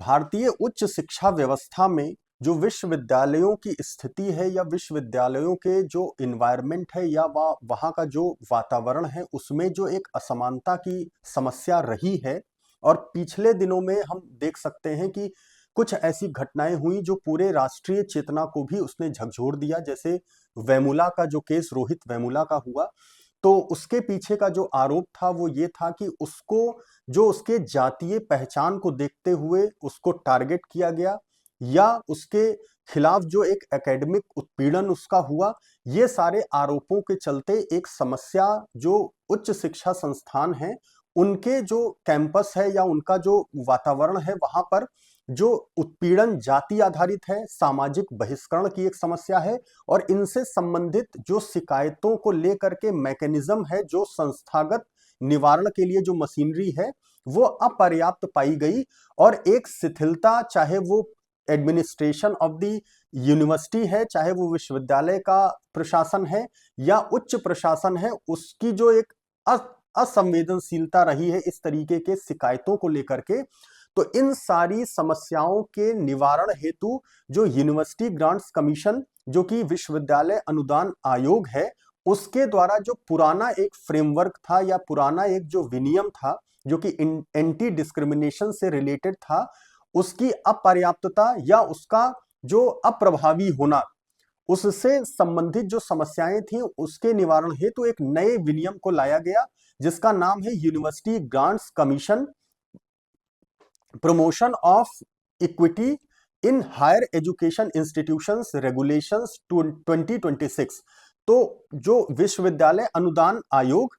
भारतीय उच्च शिक्षा व्यवस्था में जो विश्वविद्यालयों की स्थिति है या विश्वविद्यालयों के जो इन्वायरमेंट है या वहाँ का जो वातावरण है उसमें जो एक असमानता की समस्या रही है। और पिछले दिनों में हम देख सकते हैं कि कुछ ऐसी घटनाएं हुई जो पूरे राष्ट्रीय चेतना को भी उसने झकझोर दिया। जैसे वेमुला का जो केस रोहित वेमुला का हुआ, तो उसके पीछे का जो आरोप था वो ये था कि उसको जो उसके जातीय पहचान को देखते हुए उसको टारगेट किया गया या उसके खिलाफ जो एक एकेडमिक उत्पीड़न उसका हुआ। ये सारे आरोपों के चलते एक समस्या जो उच्च शिक्षा संस्थान है उनके जो कैंपस है या उनका जो वातावरण है वहां पर जो उत्पीड़न जाति आधारित है, सामाजिक बहिष्करण की एक समस्या है। और इनसे संबंधित जो शिकायतों को लेकर के मैकेनिज्म है, जो संस्थागत निवारण के लिए जो मशीनरी है वो अपर्याप्त पाई गई। और एक शिथिलता, चाहे वो एडमिनिस्ट्रेशन ऑफ द यूनिवर्सिटी है, चाहे वो विश्वविद्यालय का प्रशासन है या उच्च प्रशासन है, उसकी जो एक असंवेदनशीलता रही है इस तरीके के शिकायतों को लेकर के। तो इन सारी समस्याओं के निवारण हेतु जो यूनिवर्सिटी ग्रांट्स कमीशन, जो कि विश्वविद्यालय अनुदान आयोग है, उसके द्वारा जो पुराना एक फ्रेमवर्क था या पुराना एक जो विनियम था जो कि एंटी डिस्क्रिमिनेशन से रिलेटेड था, उसकी अपर्याप्तता या उसका जो अप्रभावी होना, उससे संबंधित जो समस्याएं थी उसके निवारण हेतु एक नए विनियम को लाया गया जिसका नाम है University Grants Commission promotion of equity in higher education institutions regulations 2026। तो जो विश्वविद्यालय अनुदान आयोग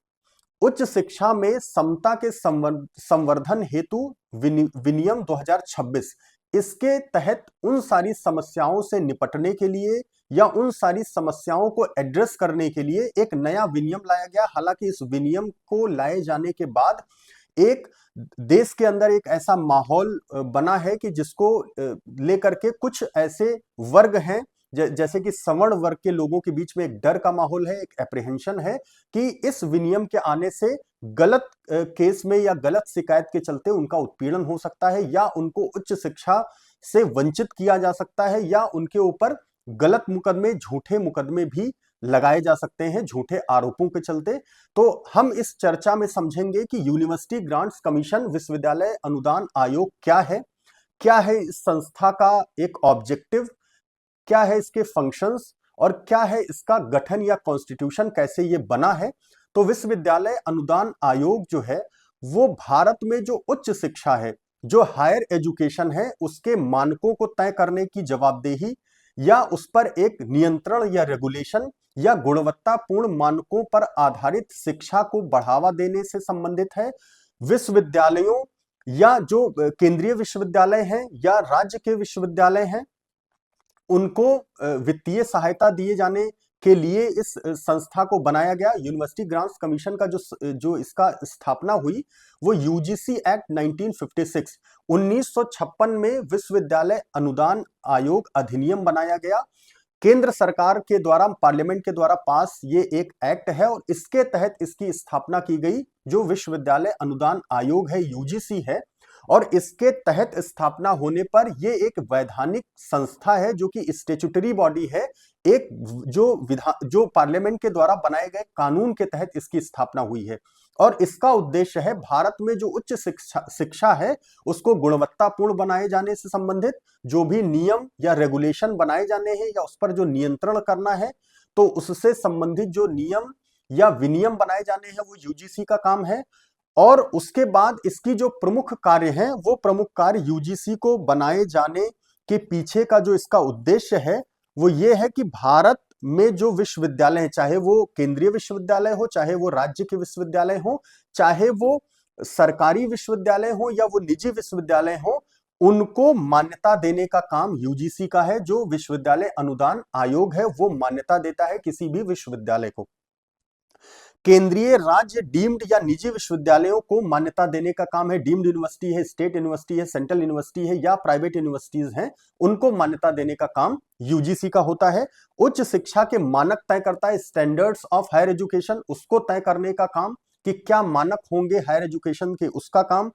उच्च शिक्षा में समता के संवर्धन हेतु विनियम 2026, इसके तहत उन सारी समस्याओं से निपटने के लिए या उन सारी समस्याओं को एड्रेस करने के लिए एक नया विनियम लाया गया। हालांकि इस विनियम को लाए जाने के बाद एक देश के अंदर एक ऐसा माहौल बना है कि जिसको लेकर के कुछ ऐसे वर्ग हैं जैसे कि सवर्ण वर्ग के लोगों के बीच में एक डर का माहौल है, एक एप्रीहेंशन है कि इस विनियम के आने से गलत केस में या गलत शिकायत के चलते उनका उत्पीड़न हो सकता है या उनको उच्च शिक्षा से वंचित किया जा सकता है या उनके ऊपर गलत मुकदमे, झूठे मुकदमे भी लगाए जा सकते हैं झूठे आरोपों के चलते। तो हम इस चर्चा में समझेंगे कि यूनिवर्सिटी ग्रांट्स कमीशन विश्वविद्यालय अनुदान आयोग क्या है इस संस्था का एक ऑब्जेक्टिव, क्या है इसके फंक्शंस और क्या है इसका गठन या कॉन्स्टिट्यूशन, कैसे ये बना है। तो विश्वविद्यालय अनुदान आयोग जो है वो भारत में जो उच्च शिक्षा है, जो हायर एजुकेशन है, उसके मानकों को तय करने की जवाबदेही या उस पर एक नियंत्रण या रेगुलेशन या गुणवत्तापूर्ण मानकों पर आधारित शिक्षा को बढ़ावा देने से संबंधित है। विश्वविद्यालयों या जो केंद्रीय विश्वविद्यालय हैं या राज्य के विश्वविद्यालय हैं, उनको वित्तीय सहायता दिए जाने के लिए इस संस्था को बनाया गया। यूनिवर्सिटी ग्रांट्स कमीशन का जो इसका स्थापना हुई वो यूजीसी एक्ट 1956 1956 में विश्वविद्यालय अनुदान आयोग अधिनियम बनाया गया। केंद्र सरकार के द्वारा, पार्लियामेंट के द्वारा पास ये एक एक्ट है और इसके तहत इसकी स्थापना की गई जो विश्वविद्यालय अनुदान आयोग है, यूजीसी है। और इसके तहत स्थापना होने पर ये एक वैधानिक संस्था है जो कि स्टैट्यूटरी बॉडी है, एक जो पार्लियामेंट के द्वारा बनाए गए कानून के तहत इसकी स्थापना हुई है। और इसका उद्देश्य है भारत में जो उच्च शिक्षा है उसको गुणवत्तापूर्ण बनाए जाने से संबंधित जो भी नियम या रेगुलेशन बनाए जाने हैं या उस पर जो नियंत्रण करना है, तो उससे संबंधित जो नियम या विनियम बनाए जाने हैं वो यूजीसी का काम है। और उसके बाद इसकी जो प्रमुख कार्य हैं वो प्रमुख कार्य यूजीसी को बनाए जाने के पीछे का जो इसका उद्देश्य है वो ये है कि भारत में जो विश्वविद्यालय है, चाहे वो केंद्रीय विश्वविद्यालय हो, चाहे वो राज्य के विश्वविद्यालय हो, चाहे वो सरकारी विश्वविद्यालय हो या वो निजी विश्वविद्यालय हो, उनको मान्यता देने का काम यूजीसी का है। जो विश्वविद्यालय अनुदान आयोग है वो मान्यता देता है किसी भी विश्वविद्यालय को। केंद्रीय, राज्य, डीम्ड या निजी विश्वविद्यालयों को मान्यता देने का काम है, डीम्ड यूनिवर्सिटी है, स्टेट यूनिवर्सिटी है, सेंट्रल यूनिवर्सिटी है या प्राइवेट यूनिवर्सिटीज हैं, उनको मान्यता देने का काम यूजीसी का होता है। उच्च शिक्षा के मानक तय करता है, स्टैंडर्ड्स ऑफ हायर एजुकेशन, उसको तय करने का काम कि क्या मानक होंगे हायर एजुकेशन के, उसका काम।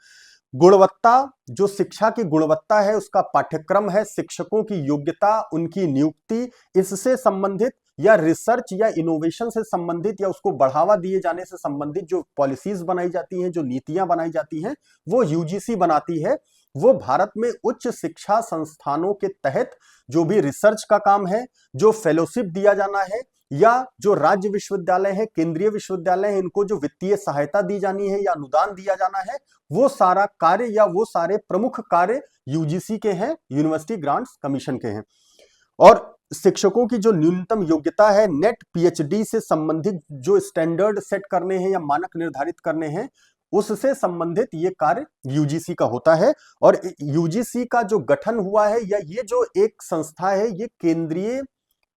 गुणवत्ता, जो शिक्षा की गुणवत्ता है, उसका पाठ्यक्रम है, शिक्षकों की योग्यता, उनकी नियुक्ति, इससे संबंधित या रिसर्च या इनोवेशन से संबंधित या उसको बढ़ावा दिए जाने से संबंधित जो पॉलिसीज बनाई जाती हैं, जो नीतियां बनाई जाती हैं, वो यूजीसी बनाती है। वो भारत में उच्च शिक्षा संस्थानों के तहत जो भी रिसर्च का काम है, जो फेलोशिप दिया जाना है, या जो राज्य विश्वविद्यालय है, केंद्रीय विश्वविद्यालय है, इनको जो वित्तीय सहायता दी जानी है या अनुदान दिया जाना है, वो सारा कार्य या वो सारे प्रमुख कार्य यूजीसी के हैं, यूनिवर्सिटी ग्रांट्स कमीशन के हैं। और शिक्षकों की जो न्यूनतम योग्यता है, नेट पीएचडी से संबंधित जो स्टैंडर्ड सेट करने हैं या मानक निर्धारित करने हैं, उससे संबंधित ये कार्य यूजीसी का होता है। और यूजीसी का जो गठन हुआ है या ये जो एक संस्था है, ये केंद्रीय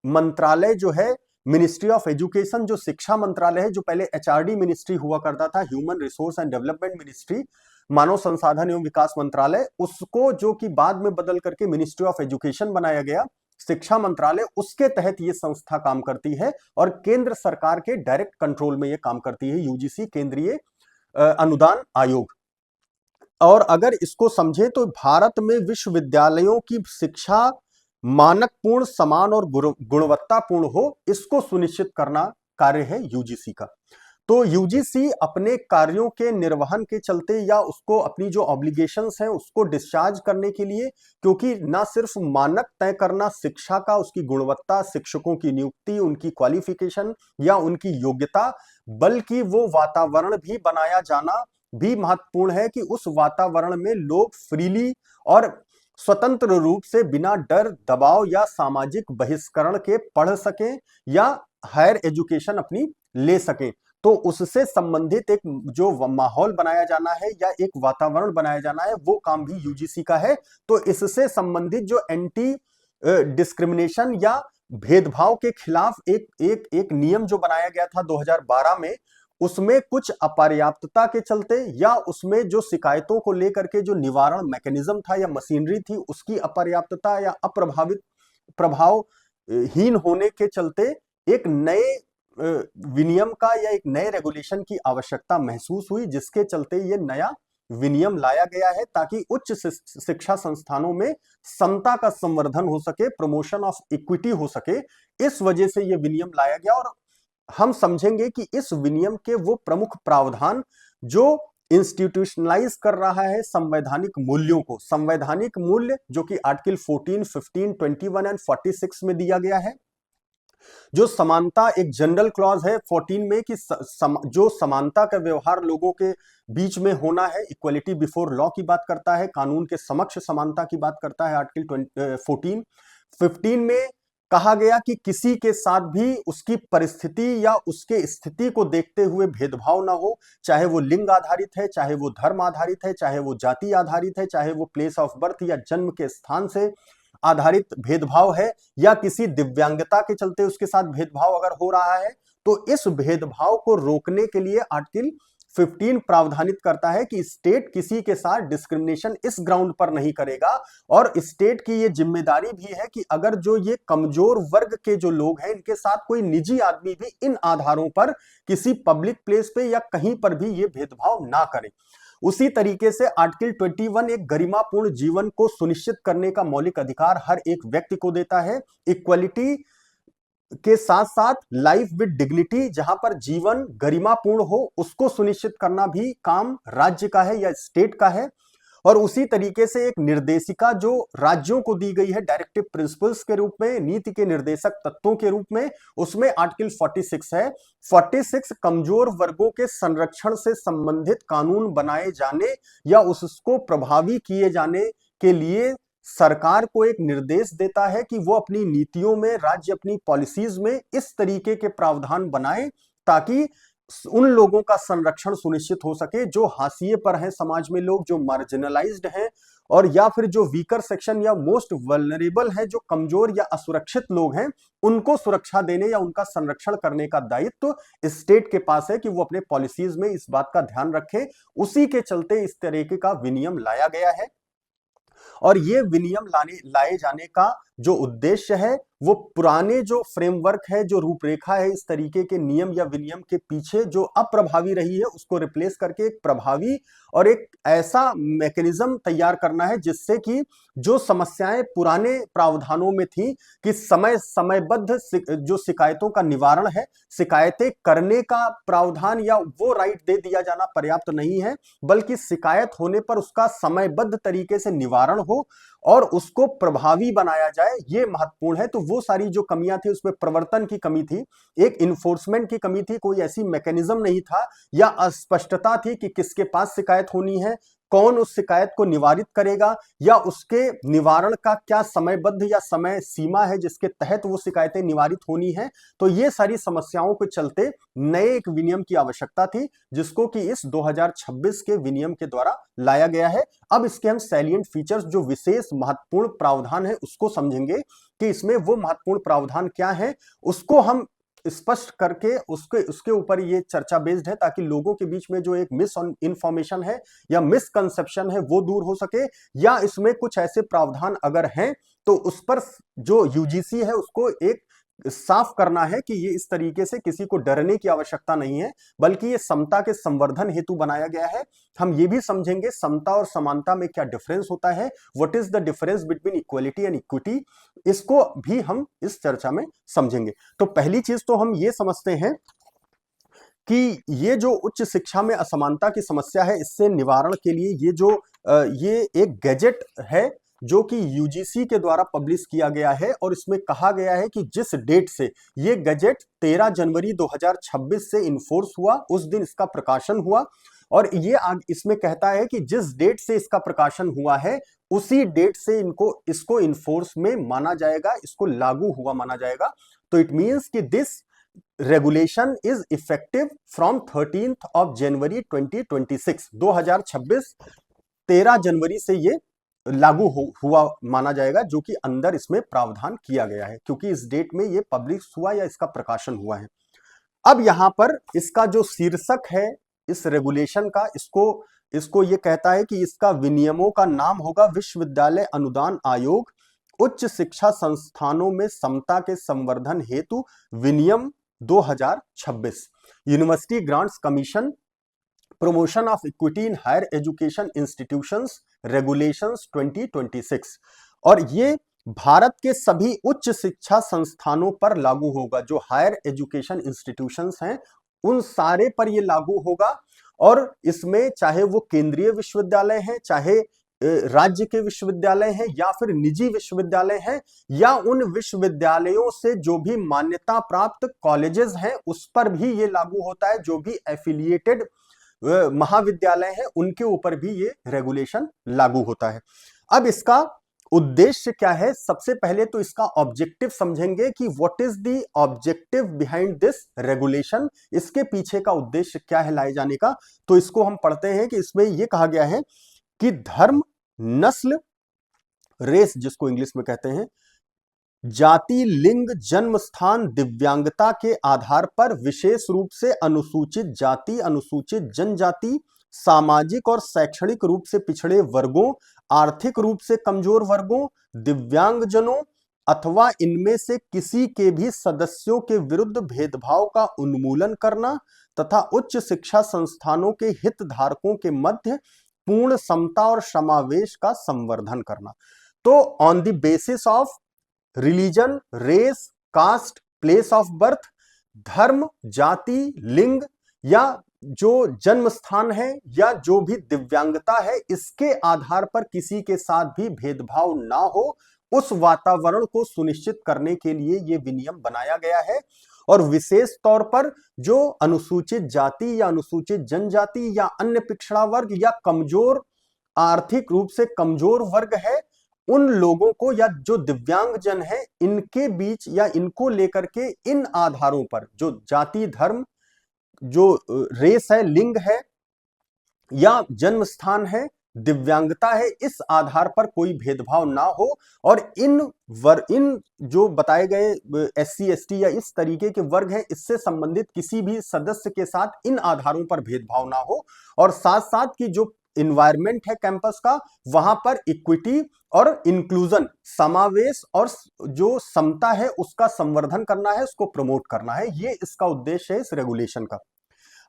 मंत्रालय जो है, मिनिस्ट्री ऑफ एजुकेशन, जो शिक्षा मंत्रालय है, जो पहले एचआरडी मिनिस्ट्री हुआ करता था, human resource and development ministry, मानव संसाधन एवं विकास मंत्रालय, उसको जो कि बाद में बदल करके मिनिस्ट्री ऑफ एजुकेशन बनाया गया, शिक्षा मंत्रालय, उसके तहत ये संस्था काम करती है और केंद्र सरकार के डायरेक्ट कंट्रोल में ये काम करती है, यूजीसी, केंद्रीय अनुदान आयोग। और अगर इसको समझे तो भारत में विश्वविद्यालयों की शिक्षा मानकपूर्ण, समान और गुणवत्तापूर्ण हो, इसको सुनिश्चित करना कार्य है यूजीसी का। तो यूजीसी अपने कार्यों के निर्वहन के चलते या उसको अपनी जो ऑब्लिगेशंस हैं उसको डिस्चार्ज करने के लिए, क्योंकि ना सिर्फ मानक तय करना शिक्षा का, उसकी गुणवत्ता, शिक्षकों की नियुक्ति, उनकी क्वालिफिकेशन या उनकी योग्यता, बल्कि वो वातावरण भी बनाया जाना भी महत्वपूर्ण है कि उस वातावरण में लोग फ्रीली और स्वतंत्र रूप से बिना डर, दबाव या सामाजिक बहिष्करण के पढ़ सकें या हायर एजुकेशन अपनी ले सकें। तो उससे संबंधित एक जो माहौल बनाया जाना है या एक वातावरण बनाया जाना है, वो काम भी यूजीसी का है। तो इससे संबंधित जो एंटी डिस्क्रिमिनेशन या भेदभाव के खिलाफ एक नियम जो बनाया गया था 2012 में, उसमें कुछ अपर्याप्तता के चलते या उसमें जो शिकायतों को लेकर के जो निवारण मैकेनिज्म था या मशीनरी थी, उसकी अपर्याप्तता या प्रभावहीन होने के चलते एक नए विनियम का या एक नए रेगुलेशन की आवश्यकता महसूस हुई, जिसके चलते ये नया विनियम लाया गया है ताकि उच्च शिक्षा संस्थानों में समता का संवर्धन हो सके, प्रमोशन ऑफ इक्विटी हो सके। इस वजह से ये विनियम लाया गया। और हम समझेंगे कि इस विनियम के वो प्रमुख प्रावधान जो इंस्टीट्यूशनलाइज कर रहा है संवैधानिक मूल्यों को, संवैधानिक मूल्य जो कि आर्टिकल 14, 15, 21 एंड 46 में दिया गया है। जो समानता, एक जनरल क्लॉज है 14 में कि जो समानता का व्यवहार लोगों के बीच में होना है, इक्वलिटी बिफोर लॉ की बात करता है, कानून के समक्ष समानता की बात करता है आर्टिकल 14। 15 में कहा गया कि किसी के साथ भी उसकी परिस्थिति या उसके स्थिति को देखते हुए भेदभाव ना हो, चाहे वो लिंग आधारित है, चाहे वो धर्म आधारित है, चाहे वो जाति आधारित है, चाहे वो प्लेस ऑफ बर्थ या जन्म के स्थान से आधारित भेदभाव है, या किसी दिव्यांगता के चलते उसके साथ भेदभाव अगर हो रहा है, तो इस भेदभाव को रोकने के लिए आर्टिकल 15 प्रावधानित करता है कि स्टेट किसी के साथ डिस्क्रिमिनेशन इस ग्राउंड पर नहीं करेगा। और स्टेट की ये जिम्मेदारी भी है कि अगर जो ये कमजोर वर्ग के जो लोग हैं, इनके साथ कोई निजी आदमी भी इन आधारों पर किसी पब्लिक प्लेस पे या कहीं पर भी ये भेदभाव ना करे। उसी तरीके से आर्टिकल 21 एक गरिमापूर्ण जीवन को सुनिश्चित करने का मौलिक अधिकार हर एक व्यक्ति को देता है। इक्वलिटी के साथ साथ लाइफ विद डिग्निटी, जहां पर जीवन गरिमापूर्ण हो, उसको सुनिश्चित करना भी काम राज्य का है या स्टेट का है। और उसी तरीके से एक निर्देशिका जो राज्यों को दी गई है डायरेक्टिव प्रिंसिपल्स के रूप में, नीति के निर्देशक तत्वों के रूप में, उसमें आर्टिकल 46 है। 46 कमजोर वर्गों के संरक्षण से संबंधित कानून बनाए जाने या उसको प्रभावी किए जाने के लिए सरकार को एक निर्देश देता है कि वो अपनी नीतियों में, राज्य अपनी पॉलिसीज में इस तरीके के प्रावधान बनाए ताकि उन लोगों का संरक्षण सुनिश्चित हो सके जो हाशिए पर हैं समाज में, लोग जो मार्जिनलाइज्ड हैं, और या फिर जो वीकर सेक्शन या मोस्ट वल्नरेबल है, जो कमजोर या असुरक्षित लोग हैं, उनको सुरक्षा देने या उनका संरक्षण करने का दायित्व स्टेट के पास है कि वो अपने पॉलिसीज में इस बात का ध्यान रखे। उसी के चलते इस तरीके का विनियम लाया गया है। और ये विनियम लाए जाने का जो उद्देश्य है वो पुराने जो फ्रेमवर्क है, जो रूपरेखा है, इस तरीके के नियम या विनियम के पीछे जो अप्रभावी रही है उसको रिप्लेस करके एक प्रभावी और एक ऐसा मैकेनिज्म तैयार करना है जिससे कि जो समस्याएं पुराने प्रावधानों में थी कि समयबद्ध जो शिकायतों का निवारण है, शिकायतें करने का प्रावधान या वो राइट दे दिया जाना पर्याप्त नहीं है, बल्कि शिकायत होने पर उसका समयबद्ध तरीके से निवारण हो और उसको प्रभावी बनाया जाए, ये महत्वपूर्ण है। तो वो सारी जो कमियां थी उसमें प्रवर्तन की कमी थी, एक इन्फोर्समेंट की कमी थी, कोई ऐसी मैकेनिज्म नहीं था या अस्पष्टता थी कि किसके पास शिकायत होनी है, कौन उस शिकायत को निवारित करेगा या उसके निवारण का क्या समयबद्ध या समय सीमा है जिसके तहत वो शिकायतें निवारित होनी है। तो ये सारी समस्याओं के चलते नए एक विनियम की आवश्यकता थी जिसको कि इस 2026 के विनियम के द्वारा लाया गया है। अब इसके हम सैलिएंट फीचर्स, जो विशेष महत्वपूर्ण प्रावधान है, उसको समझेंगे कि इसमें वो महत्वपूर्ण प्रावधान क्या है, उसको हम स्पष्ट करके उसके ऊपर ये चर्चा बेस्ड है ताकि लोगों के बीच में जो एक मिस इन्फॉर्मेशन है या मिसकंसेप्शन है वो दूर हो सके, या इसमें कुछ ऐसे प्रावधान अगर हैं तो उस पर जो यूजीसी है उसको एक साफ करना है कि ये इस तरीके से किसी को डरने की आवश्यकता नहीं है, बल्कि ये समता के संवर्धन हेतु बनाया गया है। हम ये भी समझेंगे समता और समानता में क्या डिफरेंस होता है, what is the difference between equality and equity, इसको भी हम इस चर्चा में समझेंगे। तो पहली चीज तो हम ये समझते हैं कि ये जो उच्च शिक्षा में असमानता की समस्या है, इससे निवारण के लिए ये एक गैजेट है जो कि यूजीसी के द्वारा पब्लिश किया गया है और इसमें कहा गया है कि जिस डेट से ये गैजेट 13 जनवरी 2026 से इन्फोर्स हुआ, उस दिन इसका प्रकाशन हुआ, और ये इसमें कहता है कि जिस डेट से इसका प्रकाशन हुआ है उसी डेट से इसको इन्फोर्स में माना जाएगा, इसको लागू हुआ माना जाएगा। तो इट मींस कि this regulation is effective from 13th of January 2026। 2026 13 जनवरी से ये लागू हुआ माना जाएगा, जो कि अंदर इसमें प्रावधान किया गया है क्योंकि इस डेट में ये पब्लिश हुआ या इसका प्रकाशन हुआ है। अब यहां पर इसका जो शीर्षक है इस रेगुलेशन का, इसको ये कहता है कि इसका विनियमों का नाम होगा विश्वविद्यालय अनुदान आयोग उच्च शिक्षा संस्थानों में समता के संवर्धन हेतु विनियम 2026, University Grants Commission promotion of equity in higher education institutions regulations 2026। और ये भारत के सभी उच्च शिक्षा संस्थानों पर लागू होगा, जो हायर एजुकेशन इंस्टीट्यूशंस हैं उन सारे पर ये लागू होगा। और इसमें चाहे वो केंद्रीय विश्वविद्यालय हैं, चाहे राज्य के विश्वविद्यालय हैं, या फिर निजी विश्वविद्यालय हैं, या उन विश्वविद्यालयों से जो भी मान्यता प्राप्त कॉलेजेस हैं उस पर भी ये लागू होता है, जो भी एफिलिएटेड महाविद्यालय हैं उनके ऊपर भी ये रेगुलेशन लागू होता है। अब इसका उद्देश्य क्या है, सबसे पहले तो इसका ऑब्जेक्टिव समझेंगे कि what is the objective behind this regulation, इसके पीछे का उद्देश्य क्या है लाए जाने का। तो इसको हम पढ़ते हैं कि इसमें यह कहा गया है कि धर्म, नस्ल, रेस जिसको इंग्लिश में कहते हैं, जाति, लिंग, जन्म स्थान, दिव्यांगता के आधार पर विशेष रूप से अनुसूचित जाति, अनुसूचित जनजाति, सामाजिक और शैक्षणिक रूप से पिछड़े वर्गों, आर्थिक रूप से कमजोर वर्गों, दिव्यांगजनों अथवा इनमें से किसी के भी सदस्यों के विरुद्ध भेदभाव का उन्मूलन करना तथा उच्च शिक्षा संस्थानों के हितधारकों के मध्य पूर्ण समता और समावेश का संवर्धन करना। तो on the basis of religion, race, caste, place of birth, धर्म, जाति, लिंग या जो जन्म स्थान है या जो भी दिव्यांगता है, इसके आधार पर किसी के साथ भी भेदभाव ना हो, उस वातावरण को सुनिश्चित करने के लिए यह विनियम बनाया गया है। और विशेष तौर पर जो अनुसूचित जाति या अनुसूचित जनजाति या अन्य पिछड़ा वर्ग या कमजोर, आर्थिक रूप से कमजोर वर्ग है, उन लोगों को या जो दिव्यांगजन है, इनके बीच या इनको लेकर के इन आधारों पर, जो जाति, धर्म, जो रेस है, लिंग है या जन्म स्थान है, दिव्यांगता है, इस आधार पर कोई भेदभाव ना हो। और इन जो बताए गए SC ST या इस तरीके के वर्ग हैं, इससे संबंधित किसी भी सदस्य के साथ इन आधारों पर भेदभाव ना हो। और साथ साथ की जो इन्वायरमेंट है कैंपस का, वहां पर इक्विटी और इंक्लूजन, समावेश और जो समता है उसका संवर्धन करना है, उसको प्रमोट करना है। ये इसका उद्देश्य है इस रेगुलेशन का।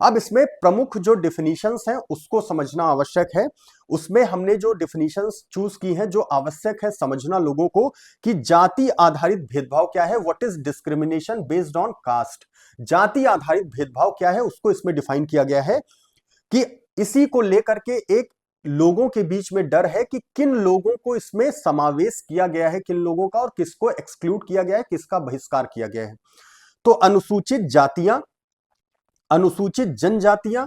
अब इसमें प्रमुख जो डिफिनीशंस हैं उसको समझना आवश्यक है। उसमें हमने जो डिफिनीशंस चूज की हैं, जो आवश्यक है समझना लोगों को, कि जाति आधारित भेदभाव क्या है, what is discrimination based on caste. जाति आधारित भेदभाव क्या है उसको इसमें डिफाइन किया गया है कि इसी को लेकर के एक लोगों के बीच में डर है कि किन लोगों को इसमें समावेश किया गया है, किन लोगों का, और किसको एक्सक्लूड किया गया है, किसका बहिष्कार किया गया है। तो अनुसूचित जातियां, अनुसूचित जनजातियां,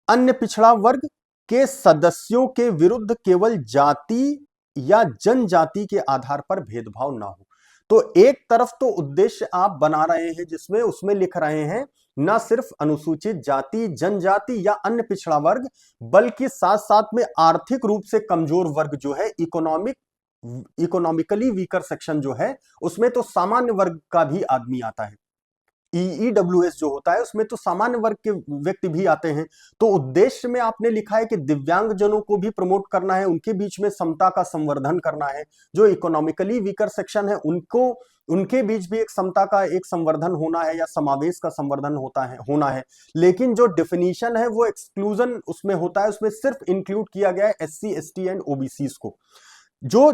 अन्य पिछड़ा वर्ग के सदस्यों के विरुद्ध केवल जाति या जनजाति के आधार पर भेदभाव ना हो। तो एक तरफ तो उद्देश्य आप बना रहे हैं जिसमें उसमें लिख रहे हैं ना सिर्फ अनुसूचित जाति, जनजाति या अन्य पिछड़ा वर्ग, बल्कि साथ साथ में आर्थिक रूप से कमजोर वर्ग जो है, इकोनॉमिकली वीकर सेक्शन जो है, उसमें तो सामान्य वर्ग का भी आदमी आता है। ईडब्ल्यूएस जो होता है उसमें तो सामान्य वर्ग के व्यक्ति भी आते हैं। तो उद्देश्य में आपने लिखा है कि दिव्यांग जनों को भी प्रमोट करना है, उनके बीच में समता का संवर्धन करना है, जो इकोनॉमिकली वीकर सेक्शन है उनको, उनके बीच भी एक समता का एक संवर्धन होना है या समावेश का संवर्धन होना है। लेकिन जो डेफिनेशन है वो एक्सक्लूजन उसमें होता है, उसमें सिर्फ इंक्लूड किया गया है एससी, एसटी एंड ओबीसी को। जो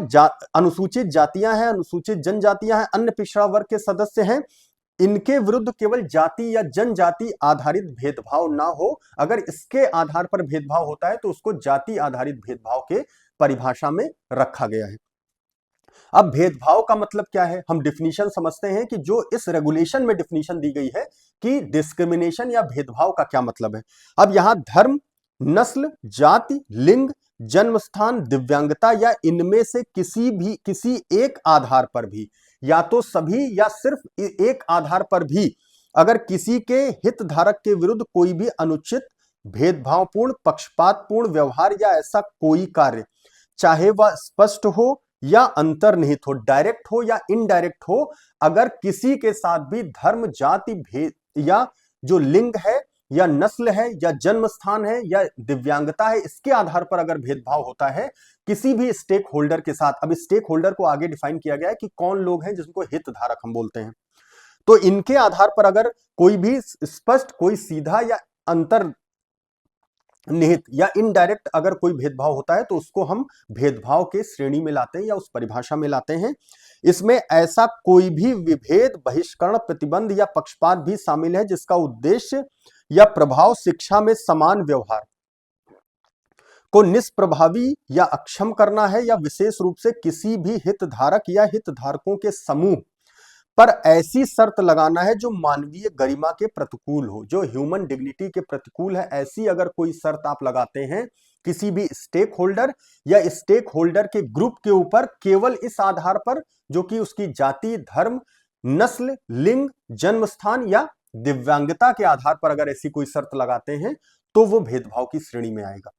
अनुसूचित जातियां हैं, अनुसूचित जनजातियां हैं, अन्य पिछड़ा वर्ग के सदस्य हैं, इनके विरुद्ध केवल जाति या जनजाति आधारित भेदभाव ना हो। अगर इसके आधार पर भेदभाव होता है तो उसको जाति आधारित भेदभाव के परिभाषा में रखा गया है। अब भेदभाव का मतलब क्या है, हम डिफिनीशन समझते हैं कि जो इस रेगुलेशन में डिफिनीशन दी गई है कि डिस्क्रिमिनेशन या भेदभाव का क्या मतलब है। अब यहां धर्म, नस्ल, जाति, लिंग, जन्म स्थान, दिव्यांगता या इनमें से किसी एक आधार पर भी, या तो सभी या सिर्फ एक आधार पर भी, अगर किसी के हितधारक के विरुद्ध कोई भी अनुचित, भेदभावपूर्ण, पक्षपातपूर्ण व्यवहार या ऐसा कोई कार्य, चाहे वह स्पष्ट हो या अंतर्निहित हो, डायरेक्ट हो या इनडायरेक्ट हो, अगर किसी के साथ भी धर्म, जाति, भेद या जो लिंग है या नस्ल है या जन्म स्थान है या दिव्यांगता है, इसके आधार पर अगर भेदभाव होता है किसी भी स्टेक होल्डर के साथ। अब स्टेक होल्डर को आगे डिफाइन किया गया है कि कौन लोग हैं जिनको हितधारक हम बोलते हैं। तो इनके आधार पर अगर कोई भी स्पष्ट, कोई सीधा या अंतर निहित या इनडायरेक्ट अगर कोई भेदभाव होता है तो उसको हम भेदभाव के श्रेणी में लाते हैं या उस परिभाषा में लाते हैं। इसमें ऐसा कोई भी विभेद, बहिष्करण, प्रतिबंध या पक्षपात भी शामिल है जिसका उद्देश्य या प्रभाव शिक्षा में समान व्यवहार को निष्प्रभावी या अक्षम करना है, या विशेष रूप से किसी भी हितधारक या हितधारकों के समूह पर ऐसी शर्त लगाना है जो मानवीय गरिमा के प्रतिकूल हो, जो ह्यूमन डिग्निटी के प्रतिकूल है। ऐसी अगर कोई शर्त आप लगाते हैं किसी भी स्टेक होल्डर या स्टेक होल्डर के ग्रुप के ऊपर, केवल इस आधार पर जो कि उसकी जाति, धर्म, नस्ल, लिंग, जन्म स्थान या दिव्यांगता के आधार पर अगर ऐसी कोई शर्त लगाते हैं तो वो भेदभाव की श्रेणी में आएगा।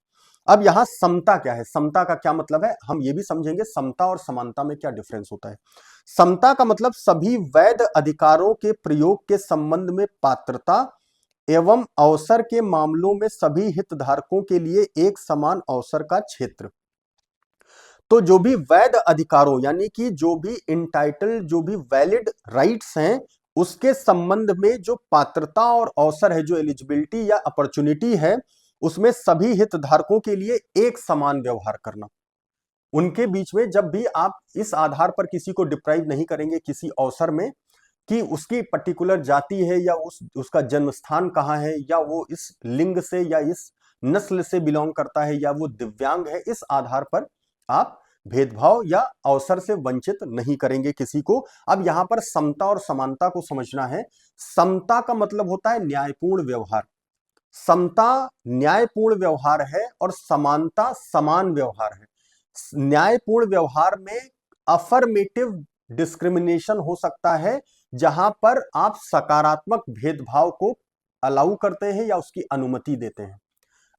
अब यहां समता क्या है, समता का क्या मतलब है, हम ये भी समझेंगे समता और समानता में क्या डिफरेंस होता है। समता का मतलब सभी वैध अधिकारों के प्रयोग के संबंध में पात्रता एवं अवसर के मामलों में सभी हितधारकों के लिए एक समान अवसर का क्षेत्र। तो जो भी वैध अधिकारों यानी कि जो भी इंटाइटल्ड, जो भी वैलिड राइट्स हैं, उसके संबंध में जो पात्रता और अवसर है, जो एलिजिबिलिटी या अपॉर्चुनिटी है, उसमें सभी हितधारकों के लिए एक समान व्यवहार करना। उनके बीच में जब भी आप इस आधार पर किसी को डिप्राइव नहीं करेंगे किसी अवसर में कि उसकी पर्टिकुलर जाति है या उसका जन्म स्थान कहाँ है, या वो इस लिंग से या इस नस्ल से बिलोंग करता है, या वो दिव्यांग है, इस आधार पर आप भेदभाव या अवसर से वंचित नहीं करेंगे किसी को। अब यहां पर समता और समानता को समझना है। समता का मतलब होता है न्यायपूर्ण व्यवहार, समता न्यायपूर्ण व्यवहार है और समानता समान व्यवहार है। न्यायपूर्ण व्यवहार में अफर्मेटिव डिस्क्रिमिनेशन हो सकता है जहां पर आप सकारात्मक भेदभाव को अलाउ करते हैं या उसकी अनुमति देते हैं।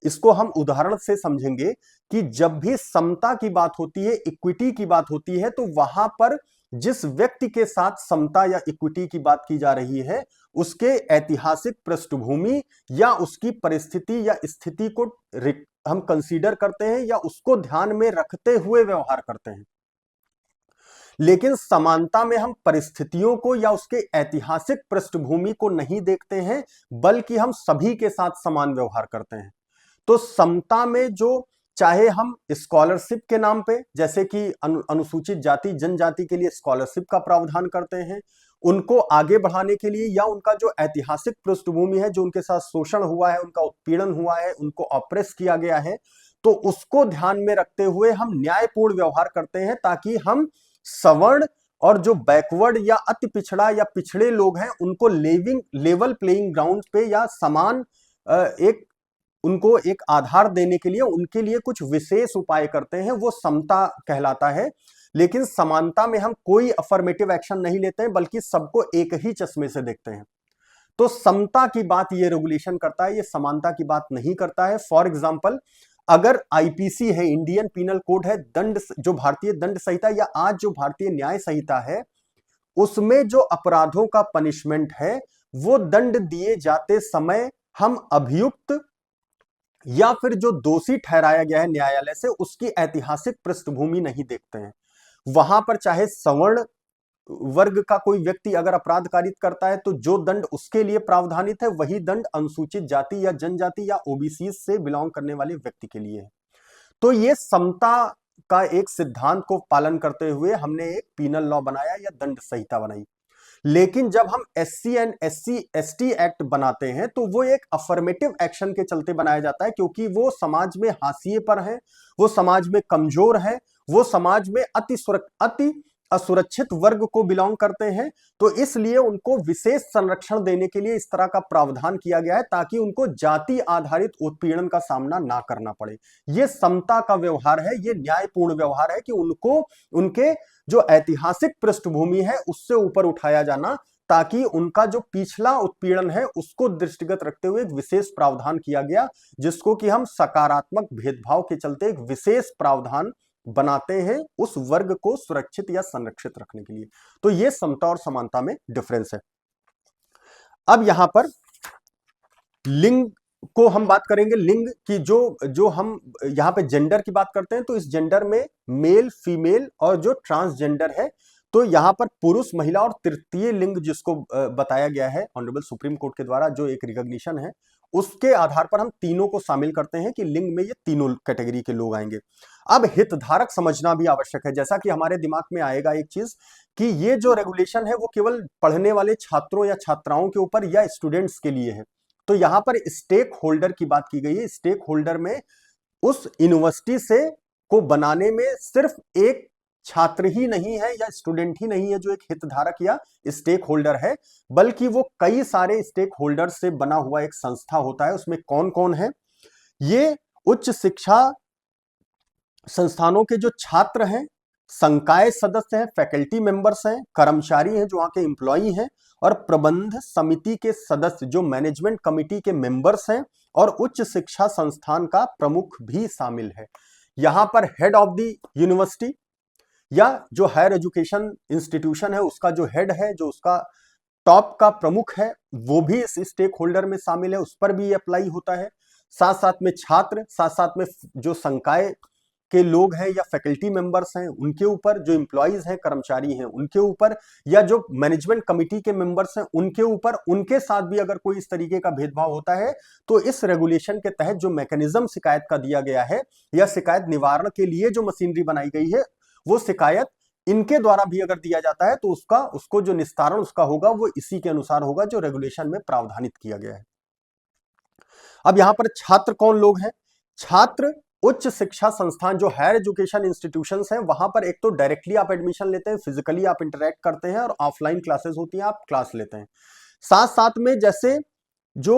इसको हम उदाहरण से समझेंगे कि जब भी समता की बात होती है, इक्विटी की बात होती है, तो वहां पर जिस व्यक्ति के साथ समता या इक्विटी की बात की जा रही है उसके ऐतिहासिक पृष्ठभूमि या उसकी परिस्थिति या स्थिति को हम कंसीडर करते हैं या उसको ध्यान में रखते हुए व्यवहार करते हैं। लेकिन समानता में हम परिस्थितियों को या उसके ऐतिहासिक पृष्ठभूमि को नहीं देखते हैं, बल्कि हम सभी के साथ समान व्यवहार करते हैं। तो समता में जो, चाहे हम स्कॉलरशिप के नाम पे, जैसे कि अनुसूचित जाति जनजाति के लिए स्कॉलरशिप का प्रावधान करते हैं, उनको आगे बढ़ाने के लिए, या उनका जो ऐतिहासिक पृष्ठभूमि है, जो उनके साथ शोषण हुआ है, उनका उत्पीड़न हुआ है, उनको ऑप्रेस किया गया है, तो उसको ध्यान में रखते हुए हम न्यायपूर्ण व्यवहार करते हैं, ताकि हम सवर्ण और जो बैकवर्ड या अति पिछड़ा या पिछड़े लोग हैं उनको लेवल प्लेइंग ग्राउंड पे या समान एक उनको एक आधार देने के लिए उनके लिए कुछ विशेष उपाय करते हैं, वो समता कहलाता है। लेकिन समानता में हम कोई अफर्मेटिव एक्शन नहीं लेते हैं, बल्कि सबको एक ही चश्मे से देखते हैं। तो समता की बात ये रेगुलेशन करता है, ये समानता की बात नहीं करता है। फॉर एग्जाम्पल, अगर आईपीसी है, इंडियन पीनल कोड है, दंड जो भारतीय दंड संहिता या आज जो भारतीय न्याय संहिता है, उसमें जो अपराधों का पनिशमेंट है, वो दंड दिए जाते समय हम अभियुक्त या फिर जो दोषी ठहराया गया है न्यायालय से, उसकी ऐतिहासिक पृष्ठभूमि नहीं देखते हैं। वहां पर चाहे सवर्ण वर्ग का कोई व्यक्ति अगर अपराध कारित करता है, तो जो दंड उसके लिए प्रावधानित है, वही दंड अनुसूचित जाति या जनजाति या ओबीसी से बिलोंग करने वाले व्यक्ति के लिए है। तो ये समता का एक सिद्धांत को पालन करते हुए हमने एक पीनल लॉ बनाया या दंड संहिता बनाई। लेकिन जब हम SC एंड SC/ST एक्ट बनाते हैं, तो वो एक अफर्मेटिव एक्शन के चलते बनाया जाता है, क्योंकि वो समाज में हाशिए पर है, वो समाज में कमजोर है, वो समाज में अति असुरक्षित वर्ग को बिलोंग करते हैं। तो इसलिए उनको विशेष संरक्षण देने के लिए इस तरह का प्रावधान किया गया है, ताकि उनको जाति आधारित उत्पीड़न का सामना ना करना पड़े। ये समता का व्यवहार है, ये न्यायपूर्ण व्यवहार है कि उनको उनके जो ऐतिहासिक पृष्ठभूमि है उससे ऊपर उठाया जाना, ताकि उनका जो पिछला उत्पीड़न है उसको दृष्टिगत रखते हुए एक विशेष प्रावधान किया गया, जिसको कि हम सकारात्मक भेदभाव के चलते एक विशेष प्रावधान बनाते हैं उस वर्ग को सुरक्षित या संरक्षित रखने के लिए। तो ये समता और समानता में डिफरेंस है। अब यहां पर लिंग को हम बात करेंगे। लिंग की जो हम यहां पे जेंडर की बात करते हैं, तो इस जेंडर में मेल, फीमेल और जो ट्रांसजेंडर है, तो यहां पर पुरुष, महिला और तृतीय लिंग जिसको बताया गया है ऑनरेबल सुप्रीम कोर्ट के द्वारा, जो एक रिकॉग्निशन है, उसके आधार पर हम तीनों को शामिल करते हैं कि लिंग में ये तीनों कैटेगरी के लोग आएंगे। अब हितधारक समझना भी आवश्यक है। जैसा कि हमारे दिमाग में आएगा एक चीज कि ये जो रेगुलेशन है वो केवल पढ़ने वाले छात्रों या छात्राओं के ऊपर या स्टूडेंट्स के लिए है। तो यहां पर स्टेक होल्डर की बात की गई है। स्टेक होल्डर में उस यूनिवर्सिटी से को बनाने में सिर्फ एक छात्र ही नहीं है या स्टूडेंट ही नहीं है जो एक हितधारक या स्टेक होल्डर है, बल्कि वो कई सारे स्टेक होल्डर से बना हुआ एक संस्था होता है। उसमें कौन कौन है? ये उच्च शिक्षा संस्थानों के जो छात्र हैं, संकाय सदस्य हैं, फैकल्टी मेंबर्स हैं, कर्मचारी हैं जो वहां के एम्प्लॉई हैं, और प्रबंध समिति के सदस्य जो मैनेजमेंट कमिटी के मेंबर्स हैं, और उच्च शिक्षा संस्थान का प्रमुख भी शामिल है। यहां पर हेड ऑफ द यूनिवर्सिटी या जो हायर एजुकेशन इंस्टीट्यूशन है उसका जो हेड है, जो उसका टॉप का प्रमुख है, वो भी इस स्टेक होल्डर में शामिल है, उस पर भी ये अप्लाई होता है। साथ साथ में छात्र, साथ साथ में जो संकाय के लोग हैं या फैकल्टी मेंबर्स हैं उनके ऊपर, जो एम्प्लॉइज हैं, कर्मचारी हैं उनके ऊपर, या जो मैनेजमेंट कमिटी के मेंबर्स हैं उनके ऊपर, उनके साथ भी अगर कोई इस तरीके का भेदभाव होता है, तो इस रेगुलेशन के तहत जो मैकेनिज्म शिकायत का दिया गया है या शिकायत निवारण के लिए जो मशीनरी बनाई गई है, वो शिकायत इनके द्वारा भी अगर दिया जाता है, तो उसको जो निस्तारण उसका होगा वो इसी के अनुसार होगा जो रेगुलेशन में प्रावधानित किया गया है। अब यहां पर छात्र कौन लोग हैं? छात्र उच्च शिक्षा संस्थान जो हायर एजुकेशन इंस्टीट्यूशंस हैं, वहां पर एक तो डायरेक्टली आप एडमिशन लेते हैं, फिजिकली आप इंटरेक्ट करते हैं, और ऑफलाइन क्लासेस होती हैं, आप क्लास लेते हैं। साथ साथ में जैसे जो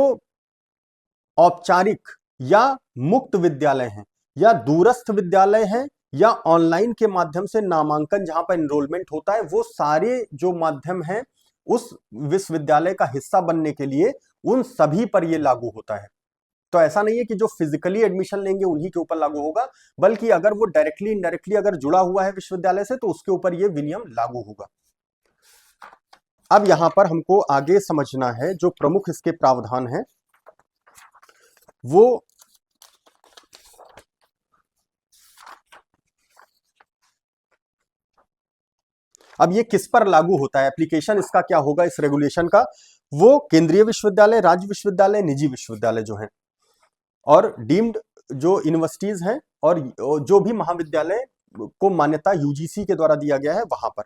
औपचारिक या मुक्त विद्यालय हैं, या दूरस्थ विद्यालय हैं, या ऑनलाइन के माध्यम से नामांकन जहां पर एनरोलमेंट होता है, वो सारे जो माध्यम हैं उस विश्वविद्यालय का हिस्सा बनने के लिए उन सभी पर यह लागू होता है। तो ऐसा नहीं है कि जो फिजिकली एडमिशन लेंगे उन्हीं के ऊपर लागू होगा, बल्कि अगर वो डायरेक्टली इनडायरेक्टली अगर जुड़ा हुआ है विश्वविद्यालय से, तो उसके ऊपर ये विनियम लागू होगा। अब यहां पर हमको आगे समझना है जो प्रमुख इसके प्रावधान हैं, वो अब ये किस पर लागू होता है, एप्लीकेशन इसका क्या होगा इस रेगुलेशन का, वो केंद्रीय विश्वविद्यालय, राज्य विश्वविद्यालय, निजी विश्वविद्यालय जो हैं और डीम्ड जो यूनिवर्सिटीज हैं और जो भी महाविद्यालय को मान्यता यूजीसी के द्वारा दिया गया है वहां पर।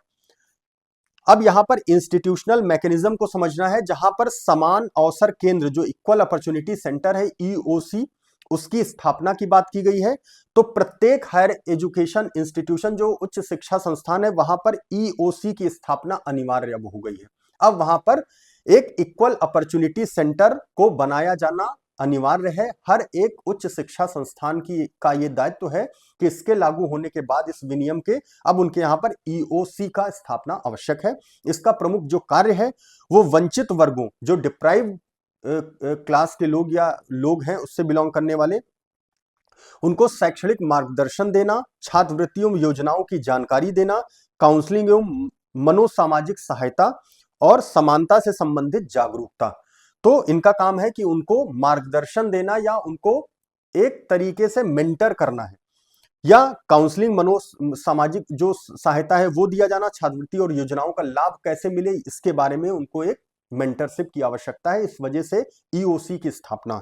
अब यहां पर इंस्टीट्यूशनल मैकेनिज्म को समझना है, जहां पर समान अवसर केंद्र जो इक्वल अपॉर्चुनिटी सेंटर है ईओसी, उसकी स्थापना की बात की गई है। तो प्रत्येक हायर एजुकेशन इंस्टीट्यूशन जो उच्च शिक्षा संस्थान है वहां पर ईओसी की स्थापना अनिवार्य हो गई है। अब वहां पर एक इक्वल अपॉर्चुनिटी सेंटर को बनाया जाना अनिवार्य है। हर एक उच्च शिक्षा संस्थान का ये दायित्व है कि इसके लागू होने के बाद इस विनियम के अब उनके यहां पर ईओसी का स्थापना आवश्यक है। इसका प्रमुख जो कार्य है वो वंचित वर्गों, जो डिप्राइव क्लास के लोग या लोग हैं उससे बिलोंग करने वाले, उनको शैक्षणिक मार्गदर्शन देना, छात्रवृत्तियों योजनाओं की जानकारी देना, काउंसलिंग एवं मनोसामाजिक सहायता और समानता से संबंधित जागरूकता। तो इनका काम है कि उनको मार्गदर्शन देना या उनको एक तरीके से मेंटर करना है, या काउंसलिंग मनो सामाजिक जो सहायता है वो दिया जाना, छात्रवृत्ति और योजनाओं का लाभ कैसे मिले इसके बारे में उनको एक मेंटरशिप की आवश्यकता है। इस वजह से ईओसी की स्थापना।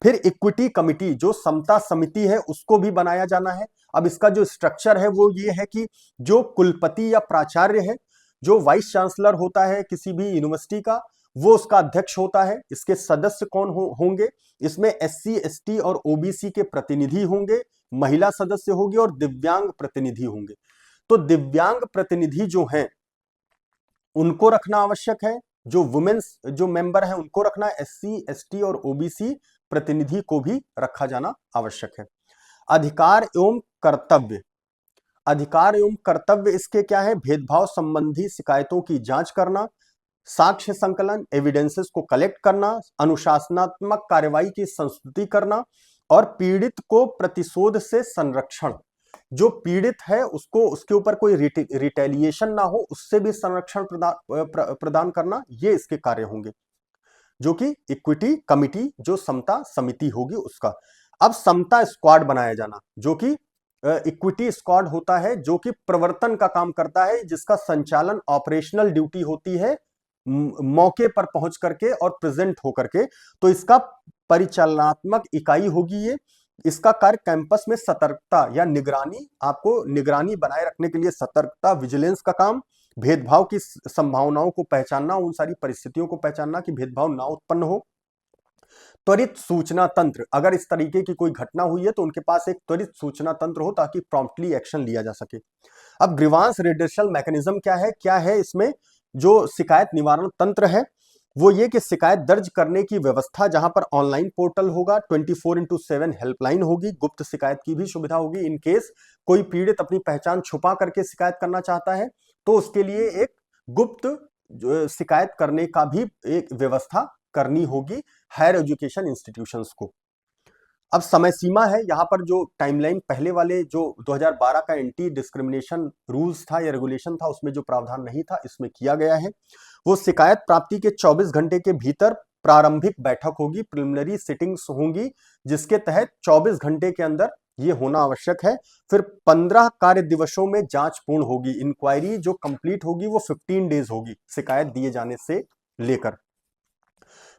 फिर इक्विटी कमिटी जो समता समिति है उसको भी बनाया जाना है। अब इसका जो स्ट्रक्चर है वो ये है कि जो कुलपति या प्राचार्य है, जो वाइस चांसलर होता है किसी भी यूनिवर्सिटी का, वो उसका अध्यक्ष होता है। इसके सदस्य कौन होंगे, इसमें एससी एसटी और ओबीसी के प्रतिनिधि होंगे, महिला सदस्य होंगे और दिव्यांग प्रतिनिधि होंगे। तो दिव्यांग प्रतिनिधि जो हैं उनको रखना आवश्यक है, जो वुमेन्स जो मेंबर हैं उनको रखना, एससी एसटी और ओबीसी प्रतिनिधि को भी रखा जाना आवश्यक है। अधिकार एवं कर्तव्य, अधिकार एवं कर्तव्य इसके क्या है, भेदभाव संबंधी शिकायतों की जांच करना, साक्ष्य संकलन एविडेंसेस को कलेक्ट करना, अनुशासनात्मक कार्रवाई की संस्तुति करना और पीड़ित को प्रतिशोध से संरक्षण। जो पीड़ित है उसको उसके ऊपर कोई रिटेलिएशन ना हो उससे भी संरक्षण प्रदान करना, ये इसके कार्य होंगे, जो कि इक्विटी कमिटी जो समता समिति होगी उसका। अब समता स्क्वाड बनाया जाना, जो कि इक्विटी स्क्वाड होता है जो कि प्रवर्तन का काम करता है, जिसका संचालन ऑपरेशनल ड्यूटी होती है मौके पर पहुंच करके और प्रेजेंट होकर के। तो इसका परिचालनात्मक इकाई होगी ये। इसका कार्य कैंपस में सतर्कता या निगरानी, आपको निगरानी बनाए रखने के लिए सतर्कता, विजिलेंस का काम, भेदभाव की संभावनाओं को पहचानना, उन सारी परिस्थितियों को पहचानना कि भेदभाव ना उत्पन्न हो। त्वरित सूचना तंत्र, अगर इस तरीके की कोई घटना हुई है तो उनके पास एक त्वरित सूचना तंत्र हो ताकि प्रॉम्प्टली एक्शन लिया जा सके। अब ग्रीवांस रिडर्सल मैकेनिज्म क्या है इसमें जो शिकायत निवारण तंत्र है वो ये कि शिकायत दर्ज करने की व्यवस्था, जहां पर ऑनलाइन पोर्टल होगा, 24/7 हेल्पलाइन होगी, गुप्त शिकायत की भी सुविधा होगी। इन केस कोई पीड़ित अपनी पहचान छुपा करके शिकायत करना चाहता है तो उसके लिए एक गुप्त शिकायत करने का भी एक व्यवस्था करनी होगी हायर एजुकेशन इंस्टीट्यूशंस को। अब समय सीमा है, यहां पर जो टाइमलाइन पहले वाले जो 2012 का एंटी डिस्क्रिमिनेशन रूल्स था या रेगुलेशन था उसमें जो प्रावधान नहीं था इसमें किया गया है। वो शिकायत प्राप्ति के 24 घंटे के भीतर प्रारंभिक बैठक होगी, प्रिलिमिनरी सिटिंग्स होंगी, जिसके तहत 24 घंटे के अंदर ये होना आवश्यक है। फिर 15 कार्य दिवसों में जांच पूर्ण होगी। इंक्वायरी जो कंप्लीट होगी वो 15 डेज होगी शिकायत दिए जाने से लेकर।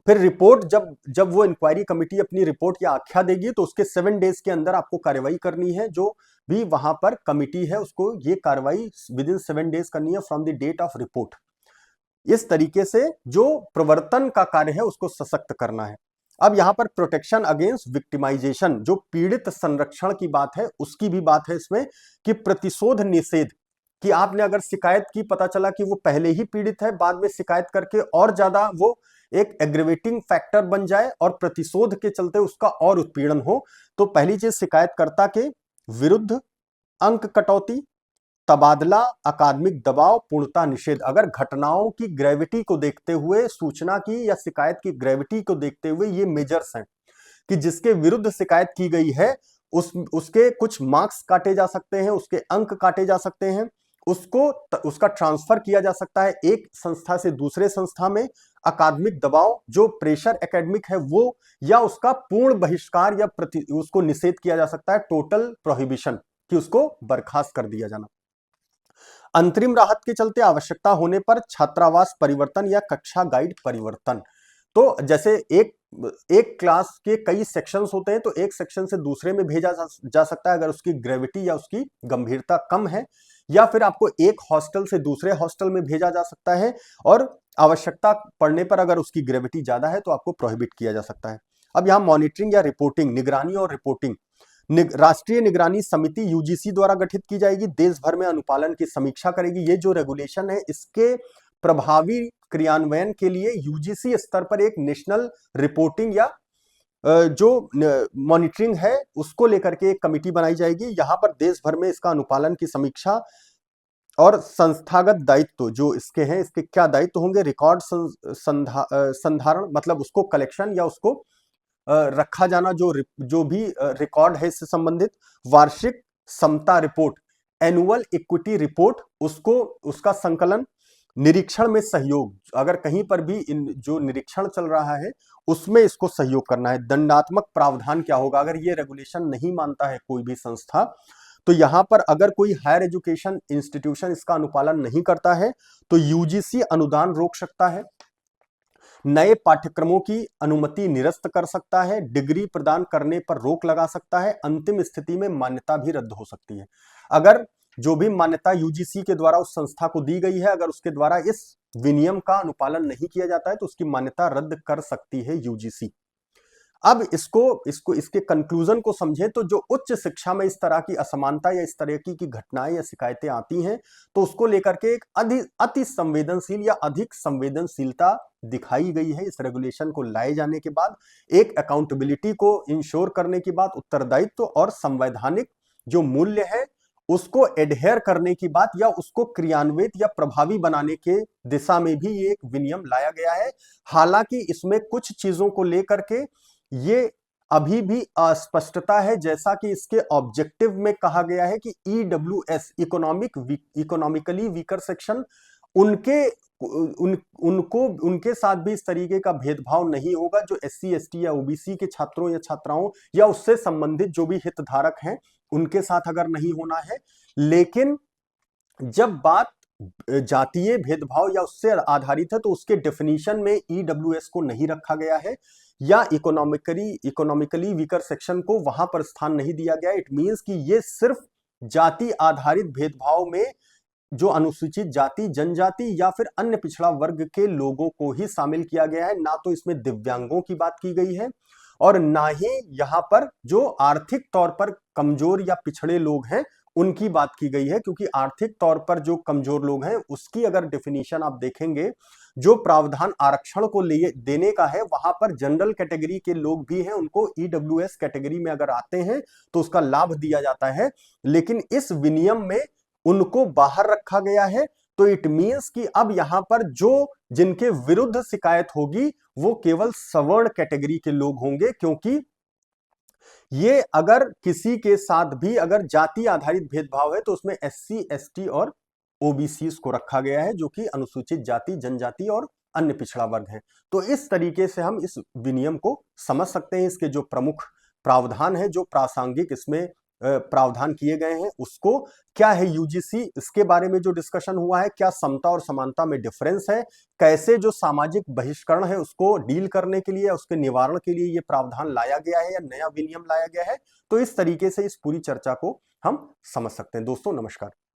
फिर रिपोर्ट जब वो इंक्वायरी कमेटी अपनी रिपोर्ट या आख्या देगी तो उसके 7 डेज के अंदर आपको कार्रवाई करनी है। जो भी वहां पर कमिटी है उसको ये कार्रवाई विद इन 7 डेज करनी है from the date of report. इस तरीके से जो प्रवर्तन का कार्य है उसको सशक्त करना है। अब यहां पर प्रोटेक्शन अगेंस्ट विक्टिमाइजेशन, जो पीड़ित संरक्षण की बात है उसकी भी बात है इसमें, कि प्रतिशोध निषेध, कि आपने अगर शिकायत की, पता चला कि वो पहले ही पीड़ित है, बाद में शिकायत करके और ज्यादा वो एक एग्रीवेटिंग फैक्टर बन जाए और प्रतिशोध के चलते उसका और उत्पीड़न हो, तो पहली चीज शिकायतकर्ता के विरुद्ध अंक कटौती, तबादला, अकादमिक दबाव, पूर्णता निषेध। अगर घटनाओं की ग्रेविटी को देखते हुए, सूचना की या शिकायत की ग्रेविटी को देखते हुए ये मेजर्स हैं कि जिसके विरुद्ध शिकायत की गई है उसके कुछ मार्क्स काटे जा सकते हैं, उसके अंक काटे जा सकते हैं, उसका ट्रांसफर किया जा सकता है एक संस्था से दूसरे संस्था में। अकादमिक दबाव, जो प्रेशर एकेडमिक है वो, या उसका पूर्ण बहिष्कार या उसको निषेध किया जा सकता है, टोटल प्रोहिबिशन, कि उसको बर्खास्त कर दिया जाना। अंतरिम राहत के चलते आवश्यकता होने पर छात्रावास परिवर्तन या कक्षा गाइड परिवर्तन। तो जैसे एक क्लास के कई सेक्शंस होते हैं, तो एक सेक्शन से दूसरे में भेजा जा सकता है अगर उसकी ग्रेविटी या उसकी गंभीरता कम है, या फिर आपको एक हॉस्टल से दूसरे हॉस्टल में भेजा जा सकता है, और आवश्यकता पड़ने पर अगर उसकी ग्रेविटी ज्यादा है तो आपको प्रोहिबिट किया जा सकता है। अब यहाँ मॉनिटरिंग या रिपोर्टिंग, निगरानी और रिपोर्टिंग। राष्ट्रीय निगरानी समिति यूजीसी द्वारा गठित की जाएगी, देश भर में अनुपालन की समीक्षा करेगी। ये जो रेगुलेशन है इसके प्रभावी क्रियान्वयन के लिए यूजीसी स्तर पर एक नेशनल रिपोर्टिंग या जो मॉनिटरिंग है उसको लेकर के एक कमिटी बनाई जाएगी। यहां पर देश भर में इसका अनुपालन की समीक्षा और संस्थागत दायित्व जो इसके हैं, इसके क्या दायित्व होंगे, रिकॉर्ड संधारण मतलब उसको कलेक्शन या उसको रखा जाना, जो भी रिकॉर्ड है इससे संबंधित, वार्षिक समता रिपोर्ट, एनुअल इक्विटी रिपोर्ट, उसको उसका संकलन, निरीक्षण में सहयोग, अगर कहीं पर भी जो निरीक्षण चल रहा है उसमें इसको सहयोग करना है। दंडात्मक प्रावधान क्या होगा अगर ये रेगुलेशन नहीं मानता है कोई भी संस्था, तो यहां पर अगर कोई हायर एजुकेशन इंस्टीट्यूशन इसका अनुपालन नहीं करता है तो यूजीसी अनुदान रोक सकता है, नए पाठ्यक्रमों की अनुमति निरस्त कर सकता है, डिग्री प्रदान करने पर रोक लगा सकता है, अंतिम स्थिति में मान्यता भी रद्द हो सकती है। अगर जो भी मान्यता यूजीसी के द्वारा उस संस्था को दी गई है, अगर उसके द्वारा इस विनियम का अनुपालन नहीं किया जाता है तो उसकी मान्यता रद्द कर सकती है यूजीसी। अब इसके कंक्लूजन को समझें तो जो उच्च शिक्षा में इस तरह की असमानता या इस तरह की घटनाएं या शिकायतें आती हैं तो उसको लेकर के एक अति संवेदनशील या अधिक संवेदनशीलता दिखाई गई है इस रेगुलेशन को लाए जाने के बाद। एक अकाउंटेबिलिटी को इंश्योर करने की बात, उत्तरदायित्व और संवैधानिक जो मूल्य है उसको एडहेयर करने की बात या उसको क्रियान्वित या प्रभावी बनाने के दिशा में भी ये एक विनियम लाया गया है। हालांकि इसमें कुछ चीजों को लेकर के ये अभी भी अस्पष्टता है, जैसा कि इसके ऑब्जेक्टिव में कहा गया है कि ईडब्ल्यूएस इकोनॉमिकली वीकर सेक्शन उनके साथ भी इस तरीके का भेदभाव नहीं होगा जो एससी एसटी या ओबीसी के छात्रों या छात्राओं या उससे संबंधित जो भी हितधारक हैं उनके साथ अगर नहीं होना है। लेकिन जब बात जातीय भेदभाव या उससे आधारित है तो उसके डेफिनेशन में ईडब्ल्यूएस को नहीं रखा गया है या इकोनॉमिकली वीकर सेक्शन को वहां पर स्थान नहीं दिया गया। इट मींस कि ये सिर्फ जाति आधारित भेदभाव में जो अनुसूचित जाति, जनजाति या फिर अन्य पिछड़ा वर्ग के लोगों को ही शामिल किया गया है, ना तो इसमें दिव्यांगों की बात की गई है और ना ही यहां पर जो आर्थिक तौर पर कमजोर या पिछड़े लोग हैं उनकी बात की गई है। क्योंकि आर्थिक तौर पर जो कमजोर लोग हैं उसकी अगर डेफिनेशन आप देखेंगे, जो प्रावधान आरक्षण को देने का है वहां पर जनरल कैटेगरी के लोग भी हैं, उनको ईडब्ल्यूएस कैटेगरी में अगर आते हैं तो उसका लाभ दिया जाता है, लेकिन इस विनियम में उनको बाहर रखा गया है। तो इट मींस कि अब यहां पर जो जिनके विरुद्ध शिकायत होगी वो केवल सवर्ण कैटेगरी के लोग होंगे, क्योंकि ये अगर किसी के साथ भी अगर जाति आधारित भेदभाव है तो उसमें एससी एसटी और ओबीसी को रखा गया है जो कि अनुसूचित जाति, जनजाति और अन्य पिछड़ा वर्ग है। तो इस तरीके से हम इस विनियम को समझ सकते हैं। इसके जो प्रमुख प्रावधान है, जो प्रासंगिक इसमें प्रावधान किए गए हैं, उसको क्या है यूजीसी, इसके बारे में जो डिस्कशन हुआ है, क्या समता और समानता में डिफरेंस है, कैसे जो सामाजिक बहिष्करण है उसको डील करने के लिए, उसके निवारण के लिए ये प्रावधान लाया गया है या नया विनियम लाया गया है। तो इस तरीके से इस पूरी चर्चा को हम समझ सकते हैं। दोस्तों नमस्कार।